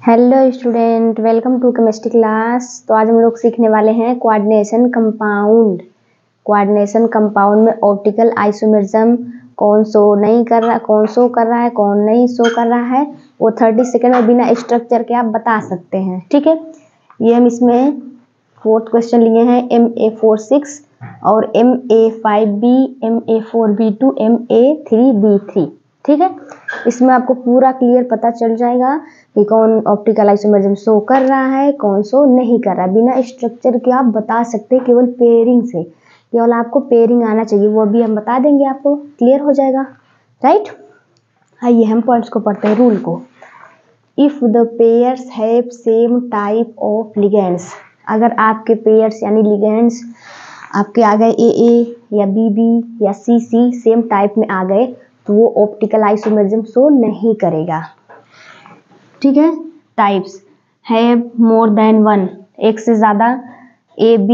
Hello student, welcome to chemistry class. तो आज हम लोग सीखने वाले हैं कोऑर्डिनेशन कंपाउंड। कोऑर्डिनेशन कंपाउंड में ऑप्टिकल आइसोमेरिज्म कौन शो नहीं कर रहा, कौन शो कर रहा है, कौन नहीं शो कर रहा है, वो 30 सेकेंड में बिना स्ट्रक्चर के आप बता सकते हैं। ठीक है, ये हम इसमें 4th क्वेश्चन लिए हैं MA46 और MA5B, MA4B2, MA3B3। ठीक है, इसमें आपको पूरा क्लियर पता चल जाएगा कि कौन ऑप्टिकल आइसोमेरिज्म शो कर रहा है, कौन शो नहीं कर रहा है। बिना स्ट्रक्चर के आप बता सकते हैं, केवल पेयरिंग से। केवल आपको पेयरिंग आना चाहिए, वो भी हम बता देंगे, आपको क्लियर हो जाएगा। राइट, आइए हम पॉइंट्स को पढ़ते हैं, रूल को। If the pairs have same type of ligands, अगर आपके पेयर्स यानी लिगेंड्स आपके आ गए AA या BB या CC सेम टाइप में आ गए तो वो ऑप्टिकल आइसोमेरिज्म शो नहीं करेगा। ठीक है, types have more than one, एक से ज्यादा, AB,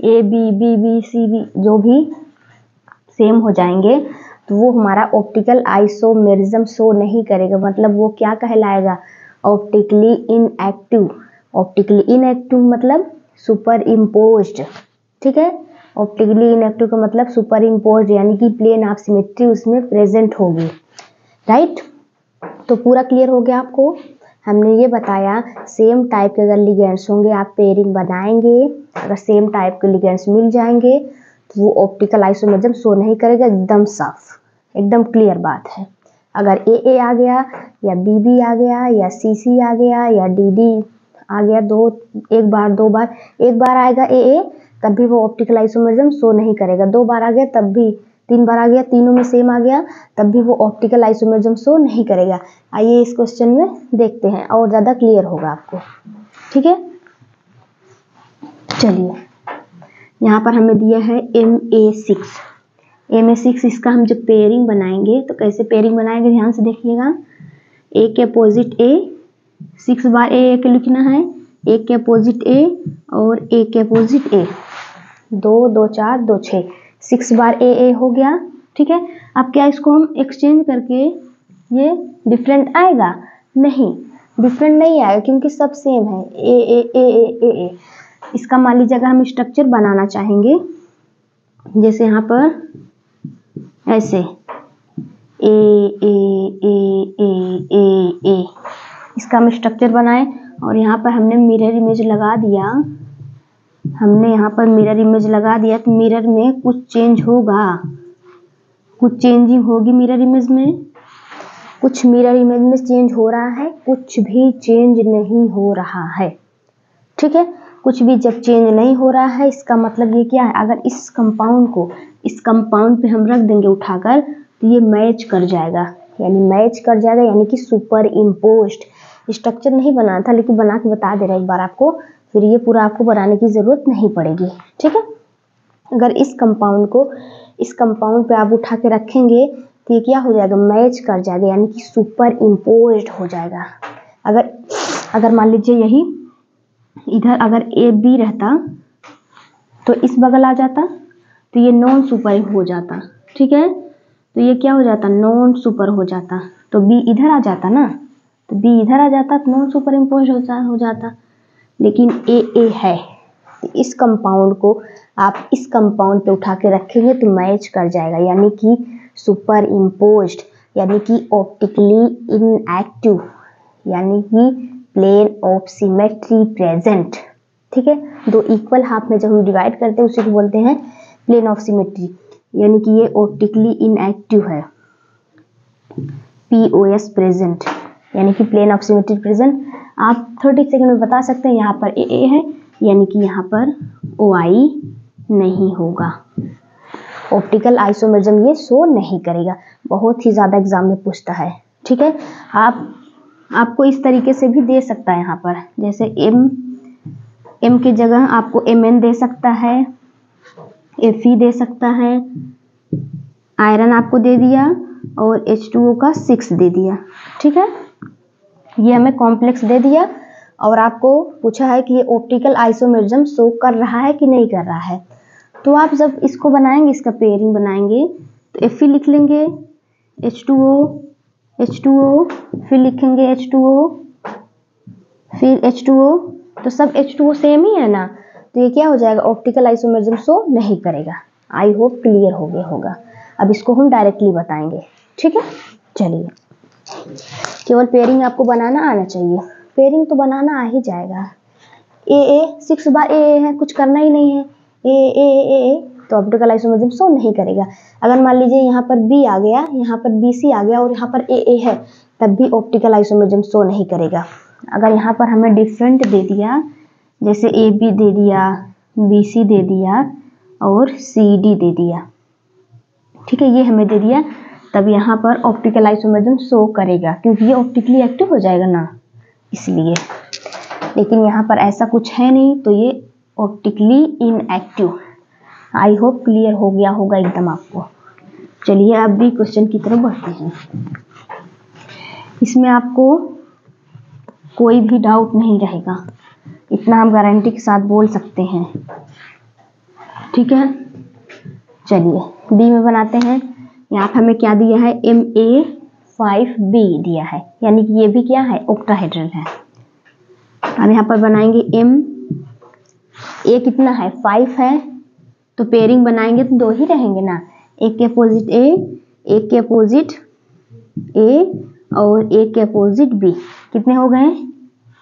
BB, CB जो भी सेम हो जाएंगे तो वो हमारा ऑप्टिकल आइसोमेरिज्म शो नहीं करेगा। मतलब वो क्या कहलाएगा, ऑप्टिकली इनएक्टिव। ऑप्टिकली इनएक्टिव मतलब सुपर इम्पोज्ड। ठीक है, ऑप्टिकली इनएक्टिव का मतलब सुपर इम्पोज्ड, यानी कि प्लेन ऑफ सिमेट्री उसमें प्रेजेंट होगी। राइट, तो पूरा क्लियर हो गया आपको। हमने ये बताया सेम टाइप के अगर लिगेंड्स होंगे आप पेयरिंग बनाएंगे, अगर सेम टाइप के लिगेंड्स मिल जाएंगे तो वो ऑप्टिकल आइसोमेरिज्म शो नहीं करेगा। एकदम साफ, एकदम क्लियर बात है। अगर AA आ गया या BB आ गया या CC आ गया या DD आ गया, एक बार दो बार, एक बार आएगा AA तब भी वो ऑप्टिकल आइसोमेरिज्म शो नहीं करेगा, 2 बार आ गया तब भी, 3 बार आ गया, तीनों में सेम आ गया तब भी वो ऑप्टिकल आइसोमेरिज्म शो नहीं करेगा। आइए इस क्वेश्चन में देखते हैं और ज़्यादा क्लियर होगा आपको। ठीक है, चलिए यहाँ पर हमें दिया है MA6। MA6 इसका हम जब पेयरिंग बनाएंगे तो कैसे पेयरिंग बनाएंगे, ध्यान से देखिएगा। A के अपोजिट A, 6 बार AA के लिखना है, A के अपोजिट A और A के अपोजिट A, 2 2 4 2 6, 6 बार AA हो गया। ठीक है, अब क्या इसको हम एक्सचेंज करके ये डिफरेंट आएगा? नहीं, डिफरेंट नहीं आएगा क्योंकि सब सेम है। AA। इसका मान लीजिए अगर हम स्ट्रक्चर बनाना चाहेंगे, जैसे यहाँ पर ऐसे A, इसका हम स्ट्रक्चर बनाए और यहाँ पर हमने मिरर इमेज लगा दिया। हमने यहाँ पर मिरर इमेज लगा दिया तो मिरर में कुछ चेंज होगा, कुछ चेंजिंग होगी मिरर इमेज में। कुछ मिरर इमेज में चेंज हो रहा है, कुछ भी चेंज नहीं हो रहा है। ठीक है, कुछ भी जब चेंज नहीं हो रहा है इसका मतलब ये क्या है, अगर इस कंपाउंड को इस कंपाउंड पे हम रख देंगे उठाकर तो ये मैच कर जाएगा, यानी मैच कर जाएगा, यानी कि सुपर इम्पोज्ड। स्ट्रक्चर नहीं बनाना था लेकिन बना के बता दे रहा एक बार आपको, फिर ये पूरा आपको बनाने की जरूरत नहीं पड़ेगी। ठीक है, अगर इस कंपाउंड को इस कंपाउंड पे आप उठा के रखेंगे तो ये क्या हो जाएगा, मैच कर जाएगा, यानी कि सुपर इम्पोज्ड हो जाएगा। अगर मान लीजिए यही इधर अगर AB रहता तो इस बगल आ जाता तो ये नॉन सुपर हो जाता। ठीक है, तो ये क्या हो जाता, नॉन सुपर हो जाता। तो B इधर आ जाता ना, तो B इधर आ जाता तो नॉन सुपर इम्पोज हो जाता। लेकिन AA है, इस कंपाउंड को आप इस कंपाउंड पे उठा के रखेंगे तो मैच कर जाएगा, यानी कि सुपर इम्पोज्ड, यानी कि ऑप्टिकली इनएक्टिव, यानी कि प्लेन ऑफ सिमेट्री प्रेजेंट। ठीक है, दो इक्वल हाफ में जब हम डिवाइड करते हैं उसी को बोलते हैं प्लेन ऑफ सिमेट्री, यानी कि ये ऑप्टिकली इनएक्टिव है। POS प्रेजेंट, यानी कि प्लेन ऑफ सिमेट्री प्रेजेंट। आप 30 सेकंड में बता सकते हैं यहाँ पर AA है, यानी कि यहाँ पर OI नहीं होगा, ऑप्टिकल आइसोमेरिज्म ये शो नहीं करेगा। बहुत ही ज्यादा एग्जाम में पूछता है। ठीक है, आपको इस तरीके से भी दे सकता है, यहाँ पर जैसे M की जगह आपको MN दे सकता है, Fe दे सकता है, आयरन आपको दे दिया और H2O का 6 दे दिया। ठीक है, ये हमें कॉम्प्लेक्स दे दिया और आपको पूछा है कि ये ऑप्टिकल आइसोमेरिज्म शो कर रहा है कि नहीं कर रहा है। तो आप जब इसको बनाएंगे, इसका पेयरिंग बनाएंगे तो Fe लिख लेंगे, H2O, फिर लिखेंगे H2O, फिर H2O, तो सब H2O सेम ही है ना, तो ये क्या हो जाएगा, ऑप्टिकल आइसोमरिज्म शो नहीं करेगा। आई होप क्लियर हो गया होगा। अब इसको हम डायरेक्टली बताएंगे, ठीक है। चलिए, केवल पेयरिंग आपको बनाना आना चाहिए, पेयरिंग तो बनाना आ ही जाएगा। ए 6 बार ए है, कुछ करना ही नहीं है, ए तो ऑप्टिकल आइसोमरिज्म शो नहीं करेगा। अगर मान लीजिए यहाँ पर बी आ गया, यहाँ पर BC आ गया और यहाँ पर ए है, तब भी ऑप्टिकल आइसोमरिज्म शो नहीं करेगा। अगर यहाँ पर हमें डिफरेंट दे दिया, जैसे AB दे दिया, BC दे दिया और CD दे दिया, ठीक है, ये हमें दे दिया, तब यहाँ पर ऑप्टिकल आइसोमरिज्म शो करेगा, क्योंकि ये ऑप्टिकली एक्टिव हो जाएगा ना, इसलिए। लेकिन यहाँ पर ऐसा कुछ है नहीं, तो ये optically inactive. I hope clear हो गया होगा एकदम आपको। चलिए अब भी क्वेश्चन की तरफ बढ़ते हैं। इसमें आपको कोई भी डाउट नहीं रहेगा, इतना हम गारंटी के साथ बोल सकते हैं, ठीक है। चलिए बी में बनाते हैं। यहाँ पर हमें क्या दिया है, Ma5B दिया है, यानी कि ये भी क्या है, ऑक्टाहेड्रल है। अब यहाँ पर बनाएंगे A कितना है, 5 है, तो पेयरिंग बनाएंगे तो 2 ही रहेंगे ना, एक के अपोजिट A, एक के अपोजिट A और एक के अपोजिट B, कितने हो गए,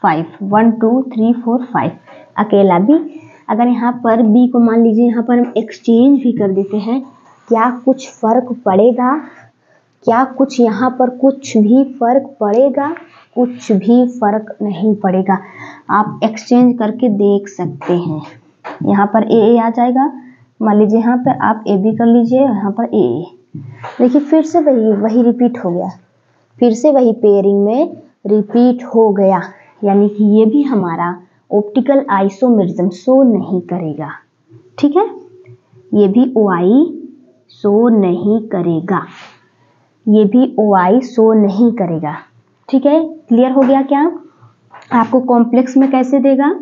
5, 1 2 3 4 5, अकेला B। अगर यहाँ पर B को मान लीजिए यहाँ पर हम एक्सचेंज भी कर देते हैं, क्या कुछ फर्क पड़ेगा, क्या कुछ यहाँ पर कुछ भी फर्क पड़ेगा, कुछ भी फर्क नहीं पड़ेगा। आप एक्सचेंज करके देख सकते हैं। यहाँ पर AA आ जाएगा, मान लीजिए यहाँ पर आप AB कर लीजिए, यहाँ पर AA, देखिए फिर से वही रिपीट हो गया, फिर से वही पेयरिंग में रिपीट हो गया, यानी कि ये भी हमारा ऑप्टिकल आइसोमरिज्म शो नहीं करेगा, ठीक है। ये भी OI शो नहीं करेगा, ये भी OI शो नहीं करेगा, ठीक है। क्लियर हो गया क्या? आपको कॉम्प्लेक्स में कैसे देगा,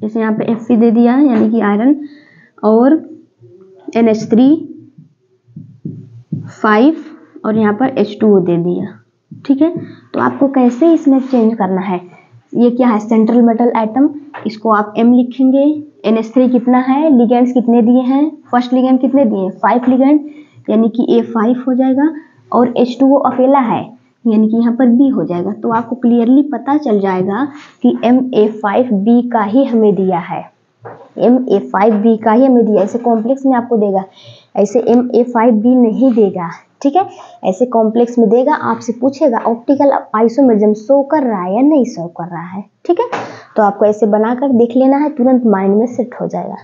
जैसे यहाँ पे Fe दे दिया यानी कि आयरन, और NH3 5 और यहाँ पर H2O दे दिया, ठीक है। तो आपको कैसे इसमें चेंज करना है, ये क्या है, सेंट्रल मेटल एटम, इसको आप M लिखेंगे। NH3 कितना है, लिगेंड्स कितने दिए हैं, फर्स्ट लिगेंड कितने दिए, 5 लिगेंड, यानी कि A5 हो जाएगा, और H2O अकेला है, यानी कि यहाँ पर B हो जाएगा। तो आपको क्लियरली पता चल जाएगा कि Ma5B का ही हमें दिया है, Ma5B का ही हमें दिया, ऐसे कॉम्प्लेक्स में आपको देगा, ऐसे Ma5B नहीं देगा, ठीक है। ऐसे कॉम्प्लेक्स में देगा, आपसे पूछेगा ऑप्टिकल आइसोमरिज्म शो कर रहा है या नहीं शो कर रहा है, ठीक है। तो आपको ऐसे बनाकर देख लेना है, तुरंत माइंड में सेट हो जाएगा।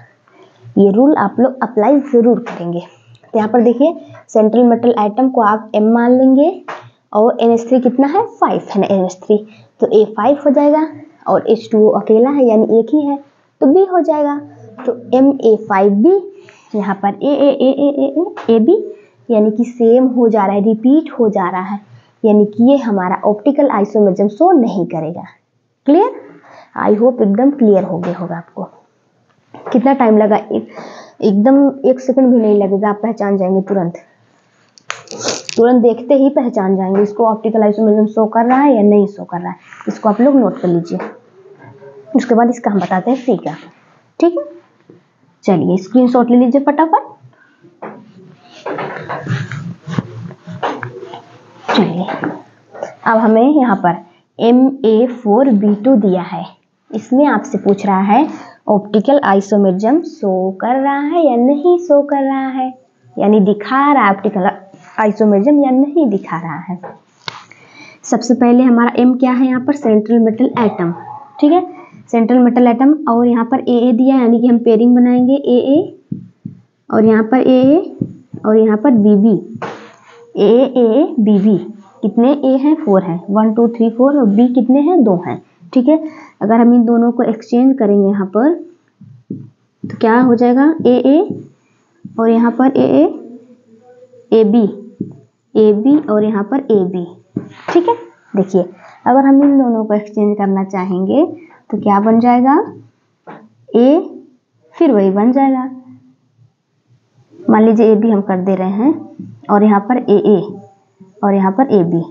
ये रूल आप लोग अप्लाई जरूर करेंगे। तो यहाँ पर देखिए, सेंट्रल मेटल एटम को आप M मान लेंगे, और NH3 कितना है, 5 है ना NH3, तो A5 हो जाएगा, और H2O अकेला है यानी एक ही है, तो B हो जाएगा। तो Ma5B, यहाँ पर AB, यानी कि सेम हो जा रहा है, रिपीट हो जा रहा है, यानी कि ये हमारा ऑप्टिकल आइसोमरिज्म शो नहीं करेगा। क्लियर? आई होप एकदम क्लियर हो गया होगा आपको। कितना टाइम लगा, एकदम 1 सेकंड भी नहीं लगेगा, आप पहचान जाएंगे तुरंत देखते ही पहचान जाएंगे इसको ऑप्टिकल आइसोमरिज्म शो कर रहा है या नहीं शो कर रहा है। इसको आप लोग नोट कर लीजिए, उसके बाद इसका हम बताते हैं फ्रीका, ठीक है। चलिए स्क्रीनशॉट ले लीजिए फटाफट। चलिए अब हमें यहाँ पर Ma4B2 दिया है, इसमें आपसे पूछ रहा है ऑप्टिकल आइसोमरिज्म शो कर रहा है या नहीं शो कर रहा है, यानी दिखा रहा है ऑप्टिकल आइसोमरिज्म या नहीं दिखा रहा है। सबसे पहले हमारा M क्या है, यहाँ पर सेंट्रल मेटल एटम, ठीक है, सेंट्रल मेटल एटम, और यहाँ पर AA दिया है, यानी कि हम पेयरिंग बनाएंगे AA, और यहाँ पर AA, और यहाँ पर BB, AA BB, कितने A हैं, 4 हैं, 1 2 3 4, और B कितने हैं, 2 हैं, ठीक है। अगर हम इन दोनों को एक्सचेंज करेंगे यहाँ पर, तो क्या हो जाएगा, AA और यहाँ पर AA AB और यहाँ पर AB, ठीक है। देखिए अगर हम इन दोनों को एक्सचेंज करना चाहेंगे तो क्या बन जाएगा, A, फिर वही बन जाएगा, मान लीजिए AB हम कर दे रहे हैं, और यहाँ पर AA, और यहाँ पर ए बी,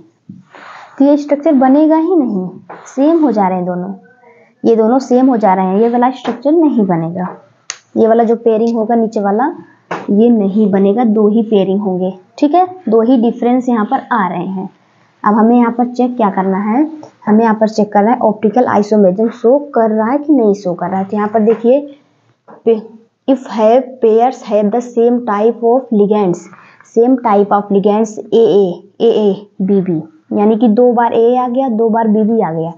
तो ये स्ट्रक्चर बनेगा ही नहीं, सेम हो जा रहे हैं दोनों, ये दोनों सेम हो जा रहे हैं, ये वाला स्ट्रक्चर नहीं बनेगा, ये वाला जो पेयरिंग होगा नीचे वाला ये नहीं बनेगा, दो ही पेयरिंग होंगे, ठीक है, दो ही डिफरेंस यहाँ पर आ रहे हैं। अब हमें यहाँ पर चेक क्या करना है, हमें यहाँ पर चेक करना है ऑप्टिकल आइसोमेरिज्म शो कर रहा है कि नहीं शो कर रहा है। तो यहाँ पर देखिए, if have pairs have the same type of ligands, same type of ligands A B B, यानी कि 2 बार ए आ गया, 2 बार बी बी आ गया,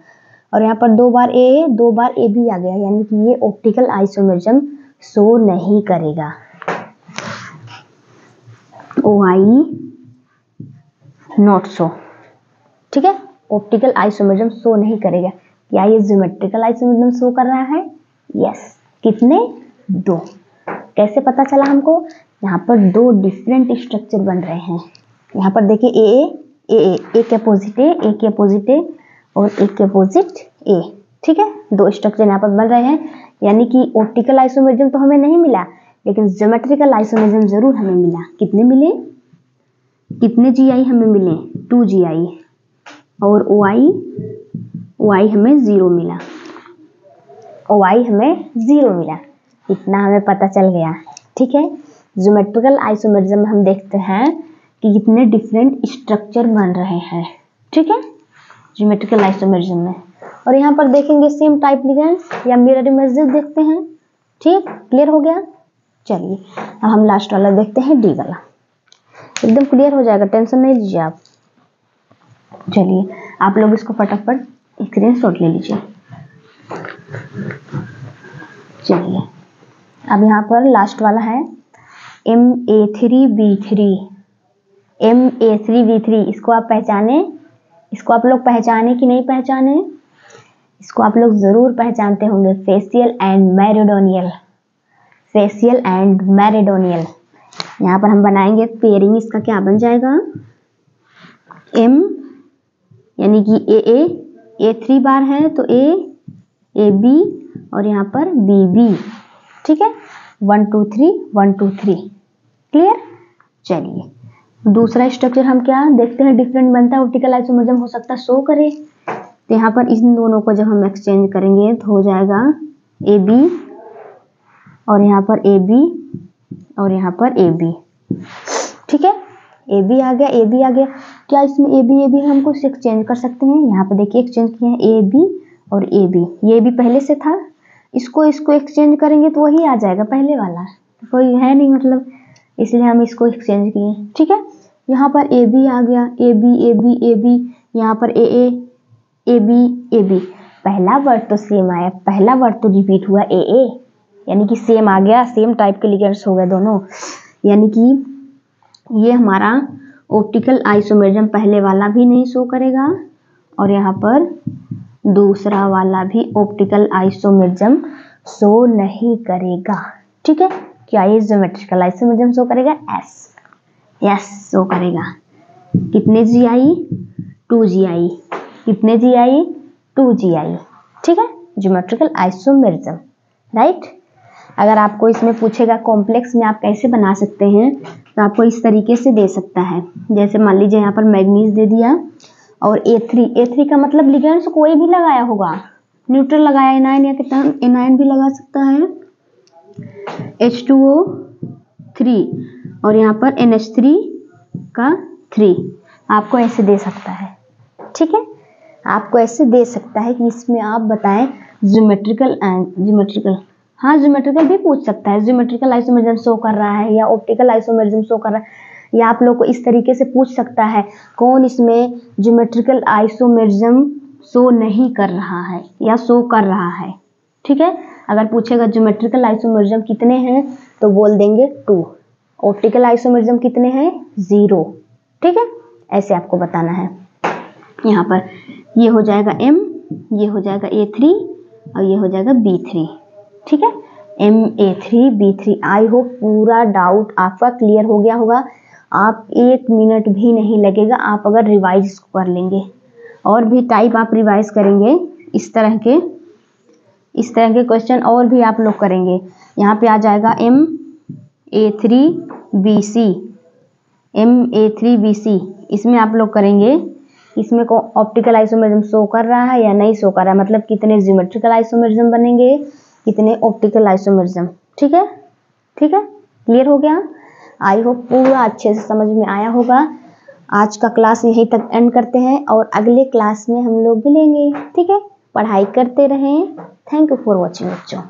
और यहाँ पर 2 बार ए 2 बार ए बी आ गया, यानी कि ये ऑप्टिकल आइसोमेरिज्म शो नहीं करेगा। ओ आई नॉट शो, ठीक है, ऑप्टिकल आइसोमेरिज्म शो नहीं करेगा। क्या ये ज्योमेट्रिकल आइसोमेरिज्म शो कर रहा है? यस। कितने? 2। कैसे पता चला हमको? यहाँ पर 2 डिफरेंट स्ट्रक्चर बन रहे हैं। यहाँ पर देखिए ए के अपोजिट ए और एक के अपोजिट ए, ठीक है, 2 स्ट्रक्चर यहाँ पर बन रहे हैं, यानी कि ऑप्टिकल आइसोमेरिज्म तो हमें नहीं मिला, लेकिन ज्योमेट्रिकल आइसोमेरिज्म जरूर हमें मिला। कितने मिले? कितने GI हमें मिले? 2 GI, और OI हमें 0 मिला, OI हमें 0 मिला, इतना हमें पता चल गया, ठीक है। ज्योमेट्रिकल आइसोमेरिज्म में हम देखते हैं कि कितने डिफरेंट स्ट्रक्चर बन रहे हैं, ठीक है, ज्योमेट्रिकल आइसोमेरिज्म में। और यहाँ पर देखेंगे सेम टाइप लिगेंड्स या मिरर इमेजेस देखते हैं, ठीक, क्लियर हो गया। चलिए अब हम लास्ट वाला देखते हैं, डी वाला, एकदम क्लियर हो जाएगा, टेंशन नहीं लीजिए आप। चलिए आप लोग इसको फटाफट स्क्रीनशॉट ले लीजिए। चलिए अब यहाँ पर लास्ट वाला है MA3B3, MA3B3, इसको आप पहचाने, इसको आप लोग पहचाने कि नहीं पहचाने? इसको आप लोग जरूर पहचानते होंगे, facial and meridional, facial and meridional. यहाँ पर हम बनाएंगे पेयरिंग, इसका क्या बन जाएगा? M यानी कि A 3 बार है तो A B और यहाँ पर B B, ठीक है, 1 2 3 1 2 3, क्लियर। चलिए दूसरा स्ट्रक्चर हम क्या देखते हैं, डिफरेंट बनता है, ऑप्टिकल आइसोमेरिज्म हो सकता है शो करे। तो यहाँ पर इन दोनों को जब हम एक्सचेंज करेंगे तो हो जाएगा AB और यहाँ पर AB और यहाँ पर AB, ठीक है, AB आ गया, AB आ गया। क्या इसमें AB हम कुछ एक्सचेंज कर सकते हैं? यहाँ पर देखिए एक्सचेंज किए हैं AB और AB, ये भी पहले से था, इसको एक्सचेंज करेंगे तो वही आ जाएगा पहले वाला, कोई है नहीं मतलब, इसलिए हम इसको एक्सचेंज किए, ठीक है। यहाँ पर AB आ गया, AB, यहाँ पर AB, पहला वर्ड तो सेम आया, पहला वर्ड तो रिपीट हुआ AA, यानी कि सेम आ गया, सेम टाइप के लिगेंड्स हो गए दोनों, यानी कि ये हमारा ऑप्टिकल आइसोमेरिज्म पहले वाला भी नहीं शो करेगा और यहाँ पर दूसरा वाला भी ऑप्टिकल आइसोमेरिज्म शो नहीं करेगा, ठीक है। क्या ये ज्योमेट्रिकल आइसोमेरिज्म शो करेगा? यस शो करेगा। कितने GI? 2 GI, कितने GI? 2 GI, ठीक है, ज्योमेट्रिकल आइसोमेरिज्म, राइट। अगर आपको इसमें पूछेगा कॉम्प्लेक्स में आप कैसे बना सकते हैं, तो आपको इस तरीके से दे सकता है, जैसे मान लीजिए यहाँ पर मैग्नीज दे दिया और A3 का मतलब लिगेंड्स कोई भी लगाया होगा, न्यूट्रल लगाया, एनायन या एनायन भी लगा सकता है, H2O3 और यहाँ पर NH3 का 3, आपको ऐसे दे सकता है, ठीक है, आपको ऐसे दे सकता है कि इसमें आप बताएं ज्योमेट्रिकल हाँ ज्योमेट्रिकल भी पूछ सकता है, ज्योमेट्रिकल आइसोमेरिज्म शो कर रहा है या ऑप्टिकल आइसोमेरिज्म शो कर रहा है, या आप लोग को इस तरीके से पूछ सकता है कौन इसमें ज्योमेट्रिकल आइसोमेरिज्म शो नहीं कर रहा है या शो कर रहा है, ठीक है। अगर पूछेगा ज्योमेट्रिकल आइसोमेरिज्म कितने हैं तो बोल देंगे 2, ऑप्टिकल आइसोमेरिज्म कितने हैं? 0, ठीक है, ऐसे आपको बताना है। यहाँ पर ये हो जाएगा M, ये हो जाएगा A3 और ये हो जाएगा B3, ठीक है, MA3B3। आई होप पूरा डाउट आपका क्लियर हो गया होगा, आप 1 मिनट भी नहीं लगेगा आप अगर रिवाइज कर लेंगे, और भी टाइप आप रिवाइज करेंगे, इस तरह के क्वेश्चन और भी आप लोग करेंगे। यहाँ पे आ जाएगा MA3BC, MA3BC, इसमें आप लोग करेंगे इसमें को ऑप्टिकल आइसोमेरिज्म शो कर रहा है या नहीं शो कर रहा है, मतलब कितने ज्योमेट्रिकल आइसोमेरिज्म बनेंगे, कितने ऑप्टिकल आइसोमेरिज्म। ठीक है, ठीक है, क्लियर हो गया। आई होप पूरा अच्छे से समझ में आया होगा। आज का क्लास यहीं तक एंड करते हैं और अगले क्लास में हम लोग मिलेंगे। ठीक है, पढ़ाई करते रहें। थैंक यू फॉर वॉचिंग बच्चों।